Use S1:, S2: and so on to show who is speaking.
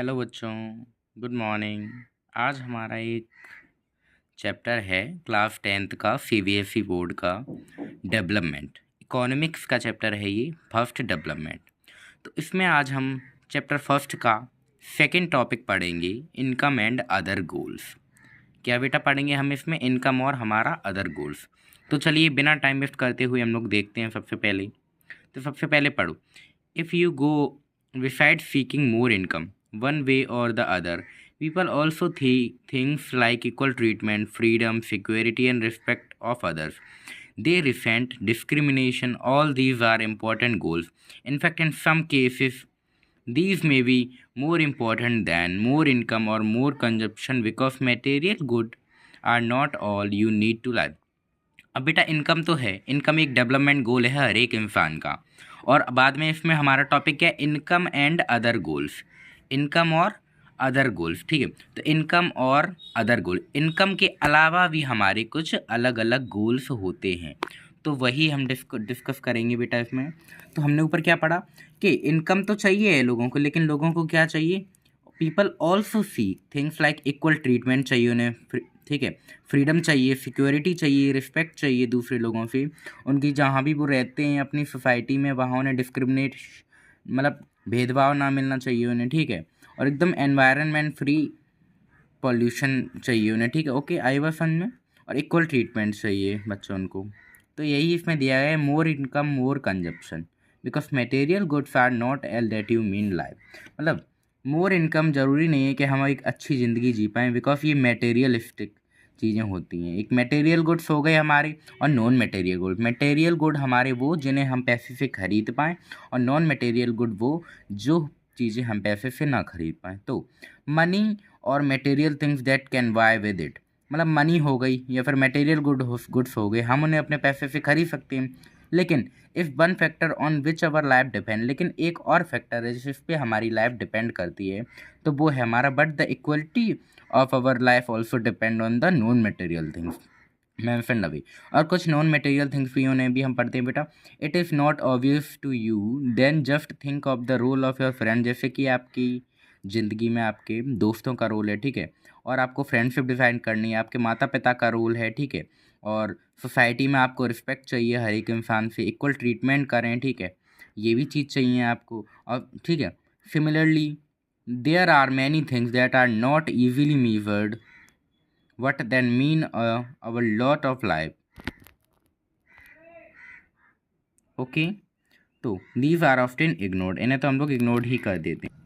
S1: Hello बच्चों, good morning. आज हमारा एक चैप्टर है क्लास 10th का सीबीएसई बोर्ड का डेवलपमेंट। इकोनॉमिक्स का चैप्टर है ये, फर्स्ट डेवलपमेंट। तो इसमें आज हम चैप्टर फर्स्ट का सेकंड टॉपिक पढ़ेंगे, इनकम एंड अदर गोल्स। क्या बेटा पढ़ेंगे हम इसमें? इनकम और हमारा अदर गोल्स। तो चलिए बिना टाइम वेस्ट करते हुए हम लोग देखते हैं। सबसे पहले पढ़ो। If you go besides seeking more income, one way or the other, people also see things like equal treatment, freedom, security, and respect of others. They resent discrimination. All these are important goals. In fact, in some cases, these may be more important than more income or more consumption because material goods are not all you need to live. अब बेटा income तो है, income एक development goal है हर एक इंसान का। और बाद में इसमें हमारा टॉपिक क्या है? Income and other goals. Income और अदर गोल्स, ठीक है। तो इनकम और अदर गोल, इनकम के अलावा भी हमारे कुछ अलग अलग गोल्स होते हैं, तो वही हम डिस्कस करेंगे बेटा इसमें। तो हमने ऊपर क्या पढ़ा कि इनकम तो चाहिए है लोगों को, लेकिन लोगों को क्या चाहिए? People also see things like equal treatment चाहिए उन्हें, ठीक है, फ्रीडम चाहिए, सिक्योरिटी चाहिए, रिस्पेक्ट चाहिए दूसरे लोगों से। उनकी जहाँ भी वो रहते हैं अपनी सोसाइटी में, वहाँ उन्हें डिस्क्रिमिनेट मतलब भेदभाव ना मिलना चाहिए उन्हें, ठीक है। और एकदम एनवायरनमेंट फ्री पॉल्यूशन चाहिए उन्हें, ठीक है, ओके, आई वाज समझ में। और इक्वल ट्रीटमेंट चाहिए बच्चों को। तो यही इसमें दिया गया है, more income more consumption because material goods are not all that you mean life. मतलब मोर इनकम ज़रूरी नहीं है कि हम एक अच्छी ज़िंदगी जी पाएँ, बिकॉज ये मटेरियलिस्टिक चीज़ें होती हैं। एक मटेरियल गुड्स हो गए हमारे, और non material good. Material good हमारे वो जिन्हें हम पैसे से खरीद पाएँ, और नॉन मटेरियल गुड वो जो चीज़ें हम पैसे से ना खरीद पाएँ। तो मनी और material things that can buy with it, मतलब मनी हो गई या फिर मटेरियल गुड्स हो गए, हम उन्हें अपने पैसे से खरीद सकते हैं। लेकिन if one factor on which our life depend, लेकिन एक और फैक्टर है जिस पे हमारी लाइफ डिपेंड करती है, तो वो है हमारा but the equality of our life also depend on the non material things mention अभी। और कुछ नॉन मटेरियल थिंग्स भी उन्हें भी हम पढ़ते हैं बेटा। It is not obvious to you then just think of the role of your friend. जैसे कि आपकी ज़िंदगी में आपके दोस्तों का रोल है, ठीक है, और आपको फ्रेंडशिप डिज़ाइन करनी है, आपके माता पिता का रोल है, ठीक है, और सोसाइटी में आपको रिस्पेक्ट चाहिए, हर एक इंसान से इक्वल ट्रीटमेंट करें, ठीक है, ये भी चीज़ चाहिए आपको। और ठीक है, similarly there are many things that are not easily measured what then mean our lot of life, okay। तो these are often ignored, इन्हें तो हम लोग इग्नोर ही कर देते हैं।